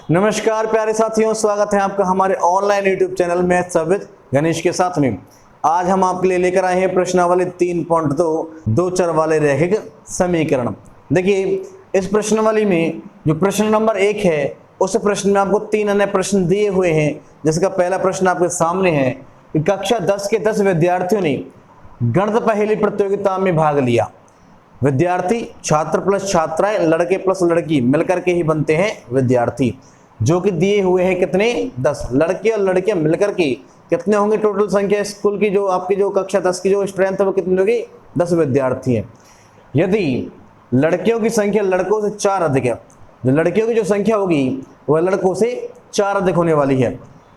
नमस्कार प्यारे साथियों, स्वागत है आपका हमारे online YouTube channel maths with Ganesh के साथ में। आज हम आपके लिए लेकर आए हैं प्रश्नावली 3.2 दो चर वाले रैखिक समीकरण। देखिए, इस प्रश्नावली में जो प्रश्न नंबर 1 है उस प्रश्न में आपको 3 अन्य प्रश्न दिए हुए हैं। जिसका पहला प्रश्न आपके सामने है कि कक्षा 10 के 10 विद्यार्थियों ने गणित पहेली प्रतियोगिता में भाग लिया। विद्यार्थी छात्र प्लस छात्राएं, लड़के प्लस लड़की मिलकर के ही बनते हैं विद्यार्थी, जो कि दिए हुए हैं कितने 10। लड़के और लड़कियां मिलकर के कितने होंगे टोटल संख्या स्कूल की, जो आपकी जो कक्षा 10 की जो स्ट्रेंथ है वो कितनी होगी 10 विद्यार्थी है। यदि लड़कियों की संख्या लड़कों से 4 अधिक है, जो लड़कियों की जो संख्या होगी वह लड़कों से 4 अधिक होने वाली है,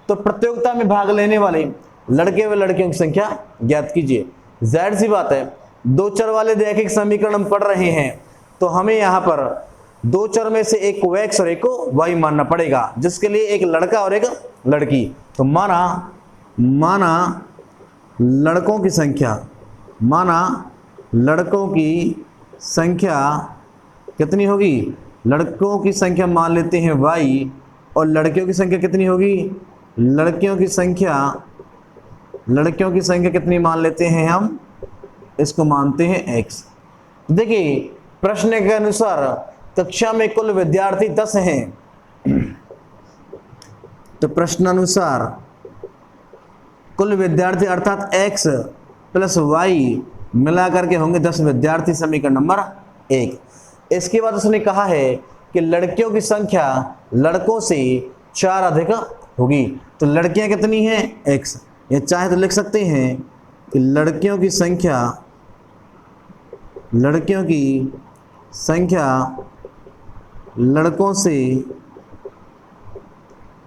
तो प्रतियोगिता में भाग लेने वाले लड़के व लड़कियों की संख्या ज्ञात कीजिए। जाहिर सी बात है, दो चर वाले रैखिक समीकरण हम पढ़ रहे हैं तो हमें यहाँ पर दो चर में से एक को x और एक को y मानना पड़ेगा, जिसके लिए एक लड़का और एक लड़की। तो माना लड़कों की संख्या कितनी होगी, लड़कों की संख्या मान लेते हैं y और लड़कियों की संख्या कितनी होगी, लड़कियों की संख्या कितनी मान लेते हैं हम, इसको मानते हैं x। देखिए, प्रश्न के अनुसार कक्षा में कुल विद्यार्थी 10 हैं, तो प्रश्नानुसार कुल विद्यार्थी अर्थात x प्लस y मिलाकर के होंगे 10 विद्यार्थी, समीकरण नंबर 1। इसके बाद उसने कहा है कि लड़कियों की संख्या लड़कों से 4 अधिक होगी, तो लड़कियां कितनी हैं x, या चाहे तो लिख सकते हैं कि लड़कियों की संख्या लड़कों से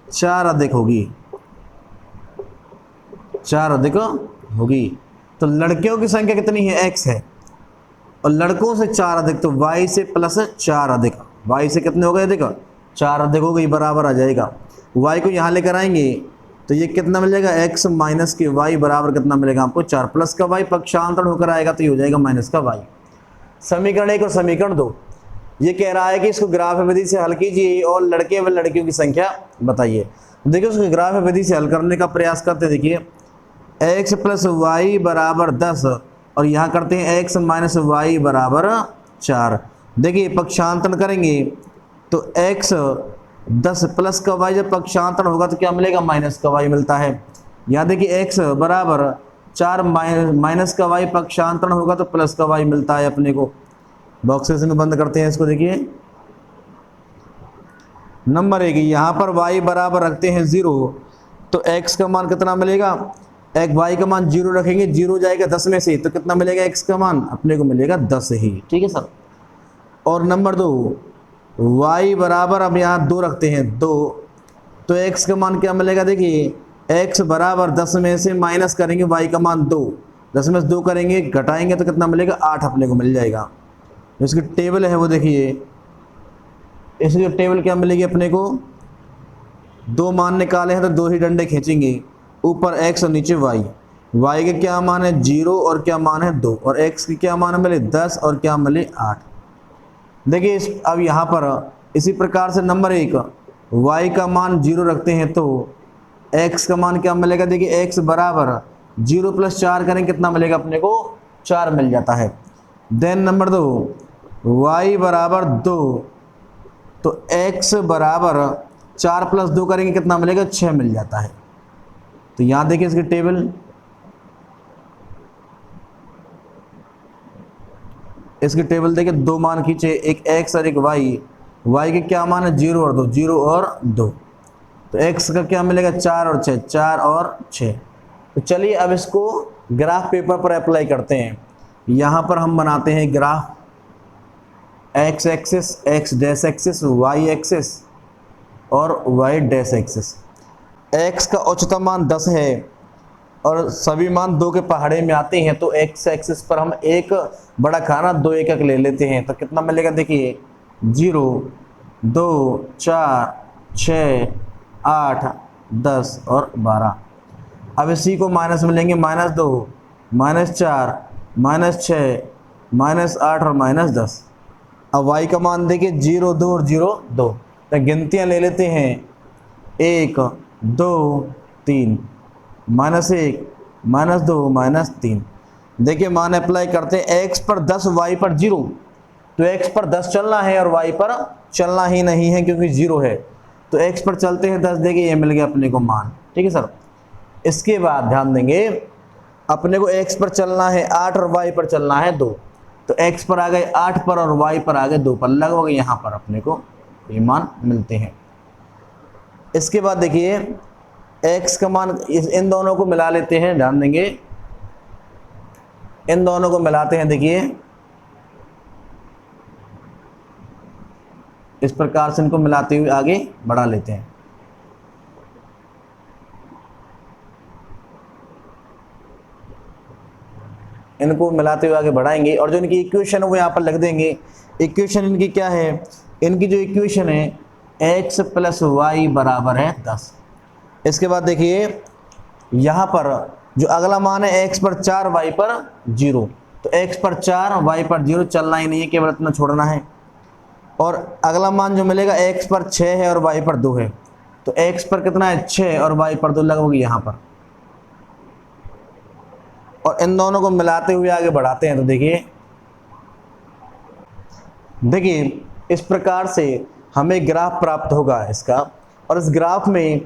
4 अधिक होगी, 4 अधिक होगी। तो लड़कियों की संख्या कितनी है x है और लड़कों से 4 अधिक, तो y से प्लस 4 अधिक, y से कितने हो गए अधिक 4 अधिक हो गई, बराबर आ जाएगा। y को यहाँ लेकर आएंगे तो ये कितना मिल जाएगा x माइनस के y बराबर कितना मिलेगा आपको 4 प्लस का y, पक्षांतर होकर आएगा तो ये हो जाएगा माइनस का y। समीकरण 1 और समीकरण 2 ये कह रहा है कि इसको ग्राफ विधि से हल कीजिए और लड़के व लड़कियों की संख्या बताइए। देखिए, उसको ग्राफ विधि से हल करने का प्रयास करते, देखिए x प्लस वाई बराबर 10 और यहाँ करते हैं x माइनस वाई बराबर 4। देखिए, पक्षांतर करेंगे तो x 10 प्लस का y जब पक्षांतर होगा तो क्या मिलेगा माइनस का y मिलता है। यहाँ देखिए x बराबर 4 माइनस का y पक्षांतर होगा तो प्लस का y मिलता है अपने को। बॉक्सेस में बंद करते हैं इसको। देखिए नंबर 1 यहाँ पर y बराबर रखते हैं 0, तो x का मान कितना मिलेगा, y का मान 0 रखेंगे, 0 जाएगा 10 में से, तो कितना मिलेगा x का मान अपने को मिलेगा 10 ही। ठीक है सर। और नंबर 2 y बराबर अब यहाँ 2 रखते हैं 2, तो x का मान क्या मिलेगा, देखिए x बराबर 10 में से माइनस करेंगे y का मान 2, 10 में से 2 करेंगे घटाएंगे तो कितना मिलेगा 8 अपने को मिल जाएगा। इसकी टेबल है वो देखिए, इसकी टेबल क्या मिलेगी अपने को, 2 मान निकाले हैं तो 2 ही डंडे खींचेंगे, ऊपर x और नीचे y के क्या मान है 0 और क्या मान है 2, और x की क्या मान मिले 10 और क्या मिले 8। देखिए अब यहाँ पर इसी प्रकार से नंबर 1 y का मान 0 रखते हैं तो x का मान क्या मिलेगा, देखिए x बराबर 0 प्लस 4 करें कितना मिलेगा अपने को 4 मिल जाता है। देन नंबर 2 y बराबर 2, तो x बराबर 4 प्लस 2 करेंगे कितना मिलेगा 6 मिल जाता है। तो यहाँ देखिए इसकी टेबल, देखिए 2 मान खींचे, एक x और एक y के क्या मान है 0 और 2, 0 और 2, तो x का क्या मिलेगा 4 और 6, 4 और 6। तो चलिए अब इसको ग्राफ पेपर पर अप्लाई करते हैं। यहाँ पर हम बनाते हैं graph, x axis, x dash axis, y axis और y डैश एक्सिस। x का उच्चतम मान 10 है और सभी मान 2 के पहाड़े में आते हैं, तो x एक्सिस पर हम एक बड़ा खाना 2 एकक ले लेते हैं, तो कितना मिलेगा, देखिए 0 2 4 6 8 10 और 12। अब इसी को माइनस में लेंगे, -2 -4 -6 -8 और -10। अब y का मान देखिए 0 2 और 0 2, तो गिनतियाँ ले लेते हैं, 1 2 3, -1 -2 -3। देखिए मान अप्लाई करते हैं, x पर 10 y पर 0, तो x पर 10 चलना है और y पर चलना ही नहीं है क्योंकि 0 है, तो x पर चलते हैं 10। देखिए ये मिल गया अपने को मान, ठीक है सर। इसके बाद ध्यान देंगे, अपने को x पर चलना है 8 और y पर चलना है 2, तो x पर आ गए 8 पर और y पर आ गए 2 पर, लगभग यहाँ पर अपने को ये मान मिलते हैं। इसके बाद देखिए x का मान, इन दोनों को मिला लेते हैं, ध्यान देंगे इन दोनों को मिलाते हैं। देखिए इस प्रकार से इनको मिलाते हुए आगे बढ़ा लेते हैं। इनको मिलाते हुए आगे बढ़ाएंगे और जो इनकी इक्वेशन है वो यहाँ पर लिख देंगे। इक्वेशन इनकी क्या है, इनकी जो इक्वेशन है x + y बराबर है 10। इसके बाद देखिए यहाँ पर जो अगला मान है x पर 4 y पर 0, तो x पर 4 y पर 0 चलना ही नहीं है, केवल इतना छोड़ना है। और अगला मान जो मिलेगा x पर 6 है और y पर 2 है, तो x पर कितना है 6 और y पर 2, लगभग यहाँ पर। और इन दोनों को मिलाते हुए आगे बढ़ाते हैं, तो देखिए इस प्रकार से हमें ग्राफ प्राप्त होगा इसका। और इस ग्राफ में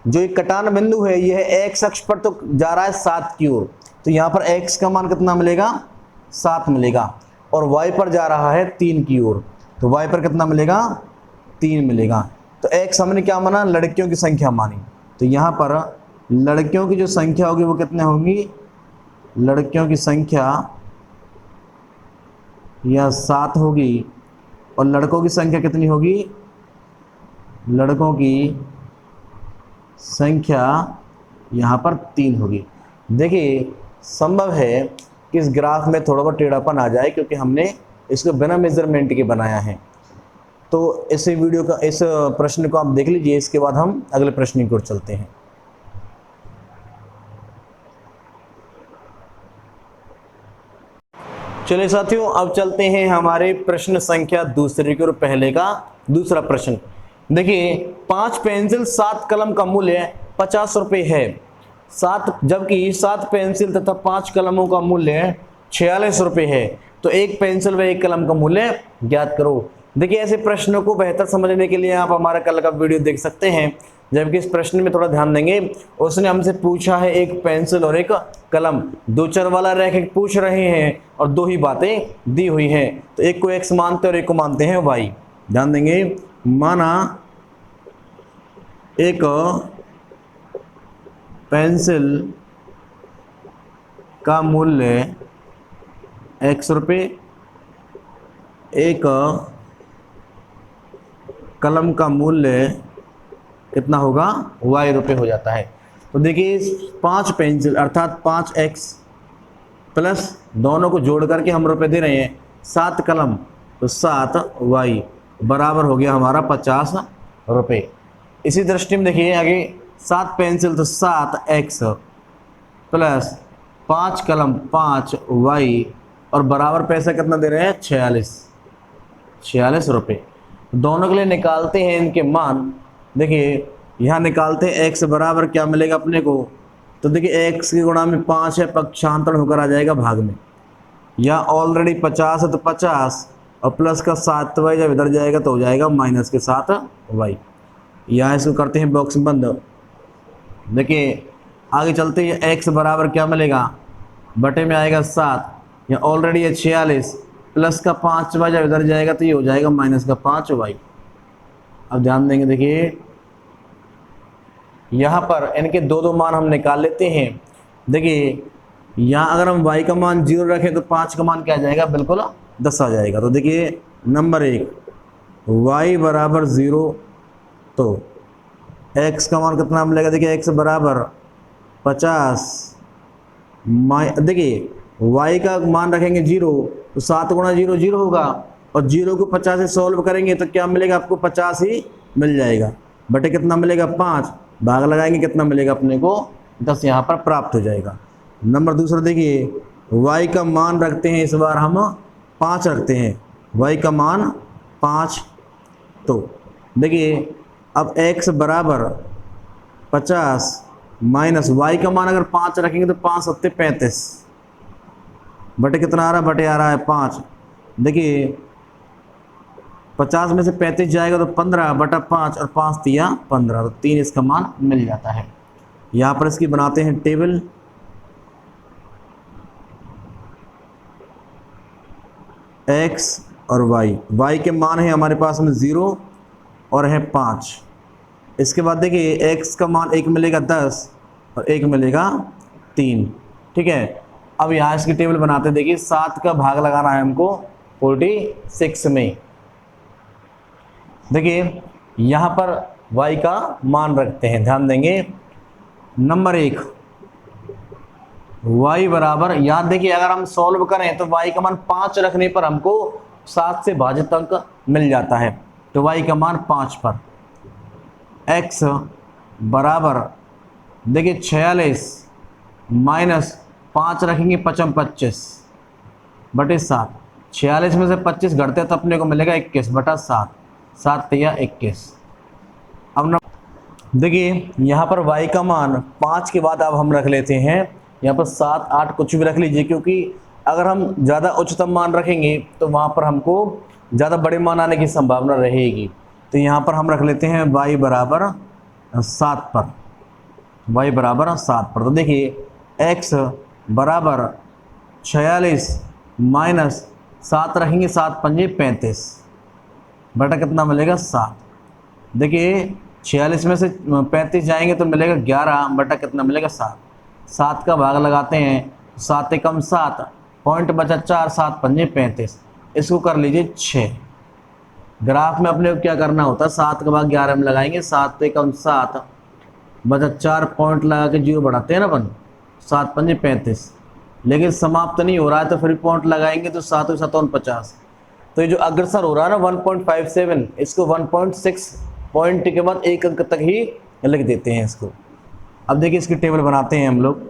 जो एक कटान बिंदु है यह x अक्ष पर तो जा रहा है 7 की ओर, तो यहाँ पर x का मान कितना मिलेगा 7 मिलेगा, और y पर जा रहा है 3 की ओर, तो y पर कितना मिलेगा 3 मिलेगा। तो x हमने क्या माना, लड़कियों की संख्या मानी, तो यहाँ पर लड़कियों की जो संख्या होगी वो कितने होगी, लड़कियों की संख्या यह 7 होगी, और लड़कों की संख्या कितनी होगी, लड़कों की संख्या यहाँ पर 3 होगी। देखिए संभव है कि इस ग्राफ में थोड़ा बहुत टेढ़ापन आ जाए क्योंकि हमने इसको बिना मेजरमेंट के बनाया है। तो इस वीडियो का इस प्रश्न को आप देख लीजिए, इसके बाद हम अगले प्रश्न की ओर चलते हैं। चलिए साथियों, अब चलते हैं हमारे प्रश्न संख्या दूसरे की ओर। पहले का दूसरा प्रश्न देखिए, 5 पेंसिल 7 कलम का मूल्य 50 रुपये है, जबकि 7 पेंसिल तथा 5 कलमों का मूल्य 46 रुपये है, तो एक पेंसिल व एक कलम का मूल्य ज्ञात करो। देखिए ऐसे प्रश्नों को बेहतर समझने के लिए आप हमारा कल का वीडियो देख सकते हैं, जबकि इस प्रश्न में थोड़ा ध्यान देंगे। उसने हमसे पूछा है एक पेंसिल और एक कलम, 2 चर वाला रैखिक पूछ रहे हैं और 2 ही बातें दी हुई हैं, तो एक को x मानते हैं और एक को मानते हैं y। ध्यान देंगे, माना एक पेंसिल का मूल्य x रुपये, एक कलम का मूल्य कितना होगा y रुपये हो जाता है। तो देखिए 5 पेंसिल अर्थात 5x प्लस दोनों को जोड़ करके हम रुपये दे रहे हैं, 7 कलम तो 7y बराबर हो गया हमारा 50 रुपये। इसी दृष्टि में देखिए आगे 7 पेंसिल तो 7x प्लस 5 कलम 5y और बराबर पैसा कितना दे रहे हैं 46 रुपये। दोनों के लिए निकालते हैं इनके मान। देखिए यहाँ निकालते हैं x बराबर क्या मिलेगा अपने को, तो देखिए x की गुणा में 5 है, पक्षांतर होकर आ जाएगा भाग में। यहाँ ऑलरेडी 50 है तो 50 और प्लस का 7y जब इधर जाएगा तो हो जाएगा माइनस के 7y। यहाँ इसको करते हैं बॉक्स बंद। देखिए आगे चलते हैं, x बराबर क्या मिलेगा, बटे में आएगा 7, यहाँ ऑलरेडी है 46 प्लस का 5y जब इधर जाएगा तो ये हो जाएगा माइनस का 5y। अब ध्यान देंगे, देखिए यहाँ पर इनके 2 मान हम निकाल लेते हैं। देखिए यहाँ अगर हम y का मान 0 रखें तो 5 का मान क्या आ जाएगा, बिल्कुल 10 आ जाएगा। तो देखिए नंबर 1 y बराबर 0, तो x का मान कितना मिलेगा, देखिए x बराबर 50, देखिए y का मान रखेंगे 0 तो 7 गुणा 0 0 होगा, और 0 को 50 से सॉल्व करेंगे तो क्या मिलेगा आपको 50 ही मिल जाएगा, बटे कितना मिलेगा 5, भाग लगाएंगे कितना मिलेगा अपने को 10 यहाँ पर प्राप्त हो जाएगा। नंबर दूसरा देखिए y का मान रखते हैं, इस बार हम 5 रखते हैं, y का मान 5, तो देखिए अब x बराबर 50 माइनस वाई का मान अगर 5 रखेंगे तो 5 सत्ते 35 बटे कितना आ रहा है, बटे आ रहा है 5। देखिए 50 में से 35 जाएगा तो 15 बटा 5 और 5 तिया 15, तो 3 इसका मान मिल जाता है। यहाँ पर इसकी बनाते हैं टेबल। x और y के मान है हमारे पास में 0 और है 5। इसके बाद देखिए x का मान एक मिलेगा 10 और एक मिलेगा 3। ठीक है, अब यहाँ इसकी टेबल बनाते हैं। देखिए 7 का भाग लगाना है हमको 46 में। देखिए यहाँ पर y का मान रखते हैं, ध्यान देंगे। नंबर 1 y बराबर, याद देखिए अगर हम सॉल्व करें तो y का मान 5 रखने पर हमको 7 से भाजित अंक मिल जाता है, तो y का मान 5 पर x बराबर देखिए 46 माइनस 5 रखेंगे 55 25 बटे 7। 46 में से 25 घटते तो अपने को मिलेगा 21 बटा 7, 7 या 21। अब न देखिए यहाँ पर y का मान 5 के बाद अब हम रख लेते हैं यहाँ पर 7 8 कुछ भी रख लीजिए, क्योंकि अगर हम ज़्यादा उच्चतम मान रखेंगे तो वहाँ पर हमको ज़्यादा बड़े मान आने की संभावना रहेगी। तो यहाँ पर हम रख लेते हैं y बराबर 7 पर, y बराबर 7 पर। तो देखिए x बराबर 46 माइनस 7 रखेंगे 7 पंजे 35 बटा कितना मिलेगा 7। देखिए 46 में से 35 जाएंगे तो मिलेगा 11 बटा कितना मिलेगा 7। 7 का भाग लगाते हैं, 7 कम 7 पॉइंट बचा 4, 7 पंजे 35, इसको कर लीजिए 6। ग्राफ में अपने को क्या करना होता है, 7 का भाग 11 में लगाएंगे, 7 कम 7 बचा 4 पॉइंट लगा के 0 बढ़ाते हैं ना अपन, 7 पंजे 35। लेकिन समाप्त नहीं हो रहा है तो फिर पॉइंट लगाएंगे तो 7 7 50। तो ये जो अग्रसर हो रहा है ना 1.57, इसको 1.6 पॉइंट के बाद एक अंक तक ही लिख देते हैं इसको। अब देखिए इसकी टेबल बनाते हैं हम लोग।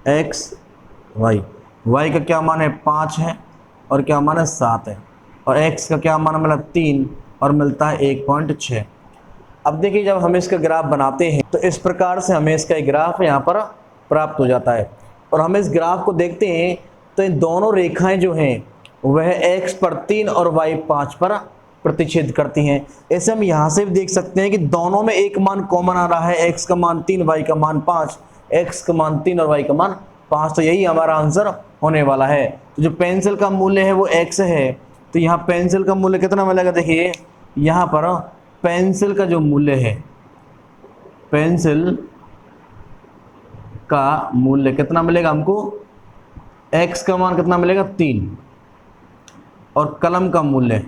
x y का क्या मान है 5 है और क्या मान है 7 है, और x का क्या मान मिला 3 और मिलता है 1.6। अब देखिए जब हम इसका ग्राफ बनाते हैं तो इस प्रकार से हमें इसका एक ग्राफ यहाँ पर प्राप्त हो जाता है। और हम इस ग्राफ को देखते हैं तो इन दोनों रेखाएं जो हैं वह x पर 3 और y 5 पर प्रतिच्छेद करती हैं। ऐसे हम यहाँ से भी देख सकते हैं कि दोनों में एक मान कॉमन आ रहा है, x का मान 3 y का मान 5, x का मान 3 और y का मान 5। तो यही हमारा आंसर होने वाला है। तो जो पेंसिल का मूल्य है वो x है, तो यहाँ पेंसिल का मूल्य कितना मिलेगा, देखिए यहाँ पर पेंसिल का जो मूल्य है, पेंसिल का मूल्य कितना मिलेगा हमको, x का मान कितना मिलेगा 3, और कलम का मूल्य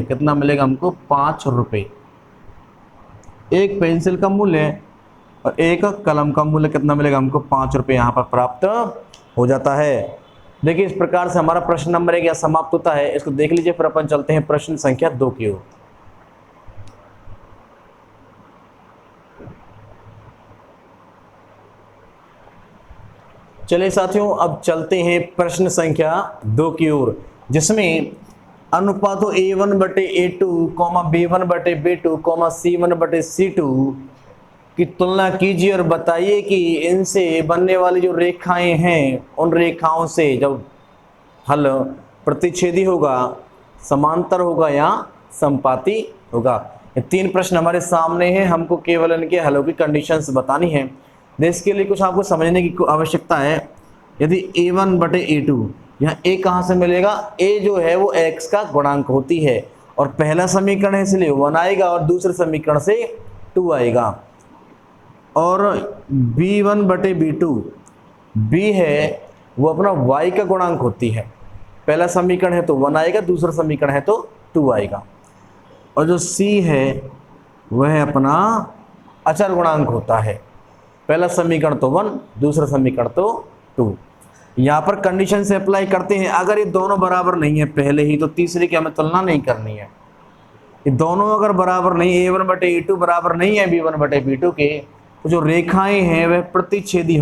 कितना मिलेगा हमको 5 रुपये। एक पेंसिल का मूल्य और एक कलम का मूल्य कितना मिलेगा हमको 5 रुपये यहाँ पर प्राप्त हो जाता है। देखिए इस प्रकार से हमारा प्रश्न नंबर 1 यहाँ समाप्त होता है। इसको देख लीजिए, फिर अपन चलते हैं प्रश्न संख्या 2 की ओर। चलिए साथियों, अब चलते हैं प्रश्न संख्या 2 की ओर, जिसमें अनुपातों a1 बटे a2, b1 बटे b2, c1 बटे c2 की तुलना कीजिए और बताइए कि इनसे बनने वाली जो रेखाएं हैं उन रेखाओं से जब हल प्रतिच्छेदी होगा, समांतर होगा या संपाती होगा। ये 3 प्रश्न हमारे सामने हैं, हमको केवल इनके हलों की कंडीशंस बतानी है। इसके लिए कुछ आपको समझने की आवश्यकता है। यदि a1 बटे a2, यहाँ a कहाँ से मिलेगा, a जो है वो x का गुणांक होती है, और पहला समीकरण है इसलिए 1 आएगा और दूसरे समीकरण से 2 आएगा। और b1 बटे b2, b है वो अपना y का गुणांक होती है, पहला समीकरण है तो 1 आएगा, दूसरा समीकरण है तो 2 आएगा। और जो c है वह अपना अचर गुणांक होता है, पहला समीकरण तो 1, दूसरा समीकरण तो 2। यहाँ पर कंडीशन से अप्लाई करते हैं, अगर ये दोनों बराबर नहीं है पहले ही तो तीसरे की हमें तुलना नहीं करनी है। ये दोनों अगर बराबर नहीं, a1 बटे a2 बराबर नहीं है b1 बटे b2 के, तो जो रेखाएं हैं वह प्रतिच्छेदी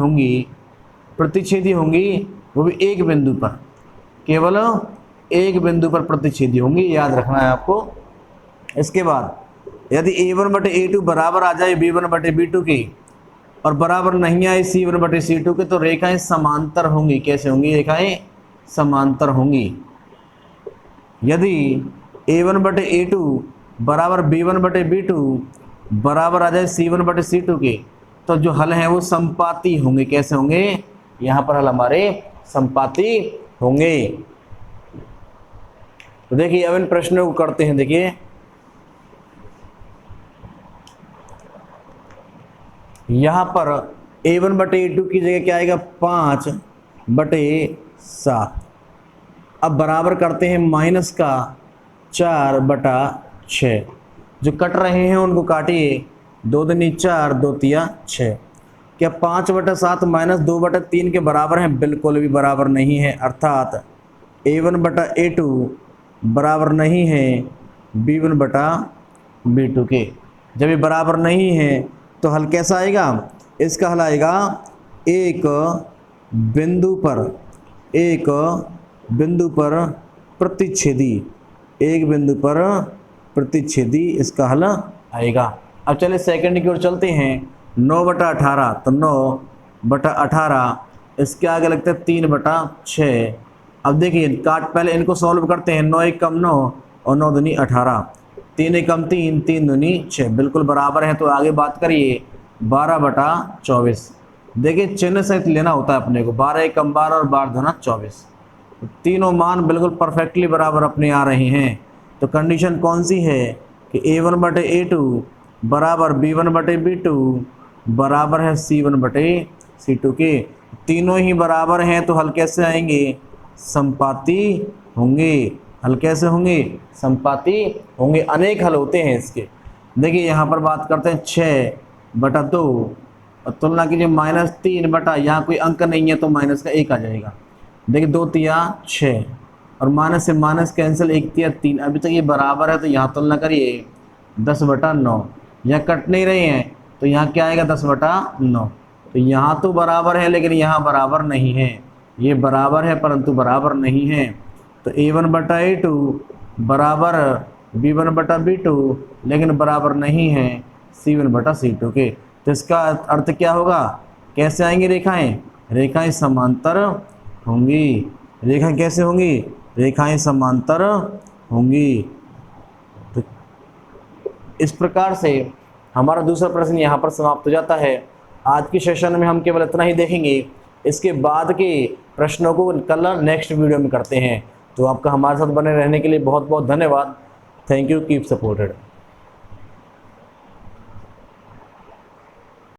होंगी, वो भी एक बिंदु पर, केवल एक बिंदु पर प्रतिच्छेदी होंगी, याद रखना है आपको। इसके बाद यदि a1/a2 बराबर आ जाए b1/b2 की और बराबर नहीं आए c1/c2 के, तो रेखाएं समांतर होंगी। कैसे होंगी? रेखाएं समांतर होंगी। यदि a1/a2 बराबर b1/b2 बराबर आ जाए c1/c2 के, तो जो हल है वो संपाती होंगे। कैसे होंगे? यहाँ पर हल हमारे संपाती होंगे। तो देखिए अब इन प्रश्नों को करते हैं। देखिए यहाँ पर a1/a2 की जगह क्या आएगा? 5/7। अब बराबर करते हैं माइनस का 4/6। जो कट रहे हैं उनको काटिए, 2 दूनी 4, 2 तिया 6। क्या 5/7 माइनस 2/3 के बराबर हैं? बिल्कुल भी बराबर नहीं है, अर्थात a1/a2 बराबर नहीं है b1/b2 के। जब ये बराबर नहीं है तो हल कैसा आएगा? इसका हल आएगा एक बिंदु पर प्रतिच्छेदी, एक बिंदु पर प्रतिच्छेदी, इसका हल आएगा। अब चलिए सेकंड की ओर चलते हैं। 9/18, तो 9/18 इसके आगे लगता है 3/6। अब देखिए पहले इनको सॉल्व करते हैं। 9 1 कम 9 और 9 दूनी 18, 3 1 कम 3, 3 दूनी 6, बिल्कुल बराबर है। तो आगे बात करिए 12/24। देखिए चिन्ह सहित लेना होता है अपने को, 12 1 कम 12 और 12 दूना 24। तो तीनों मान बिल्कुल परफेक्टली बराबर अपने आ रहे हैं। तो कंडीशन कौन सी है कि a1/a2 बराबर b1/b2 बराबर है c1/c2 के। तीनों ही बराबर हैं तो हल कैसे आएंगे? संपाती होंगे। हल कैसे होंगे? संपाती होंगे। अनेक हल होते हैं इसके। देखिए यहाँ पर बात करते हैं 6/2 और तुलना कीजिए -3 यहाँ कोई अंक नहीं है तो माइनस का 1 आ जाएगा। देखिए 2 तिया 6 और माइनस से माइनस कैंसिल, 1 तिया 3। अभी तक ये बराबर है तो यहाँ तुलना करिए 10/9। यहाँ कट नहीं रहे हैं तो यहाँ क्या आएगा? 10/9। तो यहाँ तो बराबर है लेकिन यहाँ बराबर नहीं है। ये बराबर है परंतु बराबर नहीं है। तो a1/a2 बराबर b1/b2 लेकिन बराबर नहीं है c1/c2 के। तो इसका अर्थ क्या होगा? कैसे आएंगी रेखाएं? रेखाएं समांतर होंगी। रेखाएं कैसे होंगी? रेखाएं समांतर होंगी। तो इस प्रकार से हमारा दूसरा प्रश्न यहाँ पर समाप्त हो जाता है। आज की सेशन में हम केवल इतना ही देखेंगे। इसके बाद के प्रश्नों को कल नेक्स्ट वीडियो में करते हैं। तो आपका हमारे साथ बने रहने के लिए बहुत बहुत धन्यवाद। Thank you, keep supported.